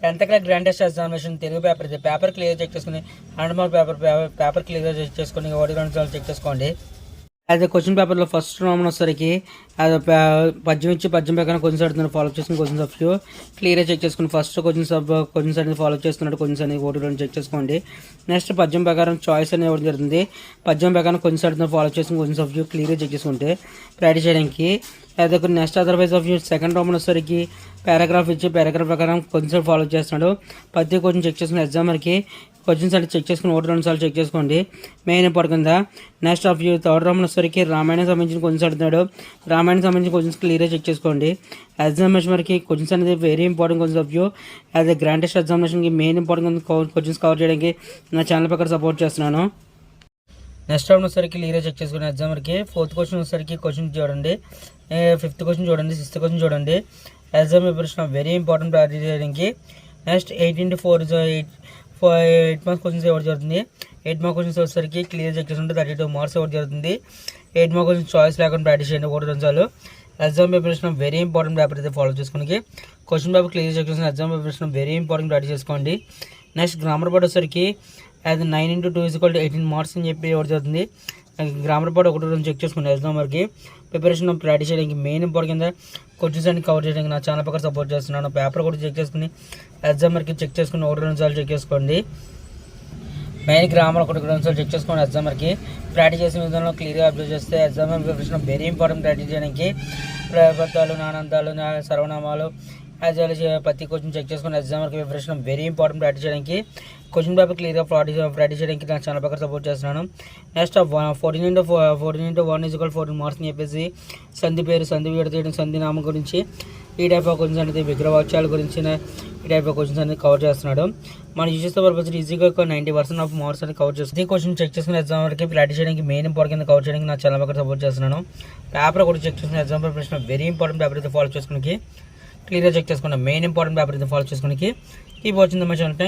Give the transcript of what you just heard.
10th class grand test examination Telugu paper ఇది. Paper clear check చేసుకుని 100 mark paper clear check చేసుకుని 1 2 సార్లు check చేసుకోండి. అయితే క్వశ్చన్ పేపర్లో ఫస్ట్ రామన్ వచ్చేసరికి అది పద్యం ఇచ్చి పద్యం ప్రకారం క్వశ్చన్స్ అడుగుతున్నారు. ఫాలో చేసుకుని క్వశ్చన్స్ ఆఫ్ వ్యూ క్లియర్గా చెక్ చేసుకుని ఫస్ట్ క్వశ్చన్స్ అనేది ఫాలో చేస్తున్నాడు. క్వశ్చన్స్ అనేది 1 2 చెక్ చేసుకోండి. నెక్స్ట్ పద్యం ప్రకారం చాయిస్ అనేది ఇవ్వడం జరుగుతుంది. పద్యం ప్రకారం క్వశ్చన్స్ అడుగుతున్నారు. ఫాలో చేసుకుని క్వశ్చన్స్ ఆఫ్ వ్యూ క్లియర్గా చెక్ చేసుకుంటే ప్రాక్టీస్ చేయడానికి. అయితే నెక్స్ట్ అదర్వైజ్ ఆఫ్ వ్యూ సెకండ్ రామన్ వచ్చేసరికి పారాగ్రాఫ్ ఇచ్చి పారాగ్రాఫ్ ప్రకారం క్వశ్చన్స్ ఫాలో చేస్తున్నాడు. ప్రతి క్వశ్చన్ చెక్ చేసుకుని ఎగ్జామర్కి క్వశ్చన్స్ అంటే చెక్ చేసుకుని 1 2 సార్లు చెక్ చేసుకోండి. మెయిన్ ఇంపార్టెంట్ కింద next of view third round వచ్చేసరికి రామాయణం సంబంధించిన క్వశ్చన్స్ అడుగుతున్నాడు. రామాయణం సంబంధించిన క్వశ్చన్స్ క్లియర్గా చెక్ చేసుకోండి. ఎగ్జామినేషన్ వరకు క్వశ్చన్స్ అనేది very important questions of view. As a grand test ఎగ్జామినేషన్కి మెయిన్ ఇంపార్టెంట్ క్వశ్చన్స్ కవర్ చేయడానికి నా ఛానల్ ప్రకారం సపోర్ట్ చేస్తున్నాను. నెక్స్ట్ రౌండ్ వచ్చేసరికి క్లియర్గా చెక్ చేసుకుని ఎగ్జామర్కి ఫోర్త్ క్వశ్చన్ వచ్చేసరికి క్వశ్చన్ చూడండి, ఫిఫ్త్ క్వశ్చన్ చూడండి, సిక్స్త్ క్వశ్చన్ చూడండి. Exam preparation very important practice చేయడానికి. నెక్స్ట్ 8 into 4 8 మార్క్స్ క్వశ్చన్స్ ఇవ్వడం జరుగుతుంది. 8 మార్క్స్ క్వశ్చన్స్ వచ్చేసరికి క్లియర్ చెక్ చేసుకుంటే 32 మార్క్స్ ఇవ్వడం జరుగుతుంది. 8 మార్క్స్ క్వశ్చన్స్ చాయిస్ లేకుండా ప్రాక్టీస్ చేయండి 1 2 సార్లు. Exam preparation very important paper అయితే ఫాలో చేసుకుని క్వశ్చన్ పేపర్ క్లియర్ చెక్ చేసుకుని exam preparation very important practice చేసుకోండి. నెక్స్ట్ గ్రామర్ పార్ట్ వచ్చేసరికి అది 9 into 2 = 18 మార్క్స్ అని చెప్పి ఇవ్వడం జరుగుతుంది. గ్రామర్ పార్ట్ 1 2 చెక్ చేసుకోండి. ఎగ్జామ్ వరకు ప్రిపరేషన్ ప్రాక్టీస్ చేయడానికి మెయిన్ ఇంపార్టెంట్ కింద క్వశ్చన్స్ అన్ని కవర్ చేయడానికి నా ఛానల్ ప్రకారం సపోర్ట్ చేస్తున్నాను. పేపర్ కూడా చెక్ చేసుకుని ఎగ్జామ్ వరకు చెక్ చేసుకుని 1 2 సార్లు చెక్ చేసుకోండి. మెయిన్ గ్రామర్ 1 2 సార్లు చెక్ చేసుకోండి. ఎగ్జామ్ వరకు ప్రాక్టీస్ చేసిన విధానంలో క్లియర్గా అబ్జర్వ్ చేస్తే exam preparation very important practice చేయడానికి. ప్రపత్తాలు, నానాంతాలు, సర్వనామాలు యాజ్ వెల్ ప్రతి క్వశ్చన్ చెక్ చేసుకుని ఎగ్జామ్ వరకు ప్రిపరేషన్ వెరీ ఇంపార్టెంట్ ప్రాక్టీస్ చేయడానికి. క్వశ్చన్ పేపర్ క్లియర్గా ప్రాక్టీస్ చేయడానికి నా ఛానల్ ప్రకారం సపోర్ట్ చేస్తున్నాను. నెక్స్ట్ 14 into 1 = 14 మార్క్స్ అని చెప్పేసి సంధి పేరు, సంధి విడతీయడం, సంధి నామం గురించి ఈ టైప్ ఆఫ్ క్వశ్చన్స్ అనేది విగ్రహవాక్యాల గురించి ఈ టైప్ ఆఫ్ క్వశ్చన్స్ అనేది కవర్ చేస్తున్నాడు. మనం యూజెస్తో పర్పస్ ఈజీగా 90% ఆఫ్ మార్క్స్ అనేది కవర్ చేస్తుంది. ఈ క్వశ్చన్ చెక్ చేసుకుని ఎగ్జామ్ వరకు ప్రాక్టీస్ చేయడానికి మెయిన్ ఇంపార్టెంట్ కవర్ చేయడానికి నా ఛానల్ ప్రకారం సపోర్ట్ చేస్తున్నాను. పేపర్ కూడా చెక్ చేసుకుని exam preparation very important paper అయితే ఫాలో చేసుకుని క్లియర్గా చెక్ చేసుకున్న మెయిన్ ఇంపార్టెంట్ పేపర్ అయితే ఫాలో చేసుకుని keep watching my channel. Thank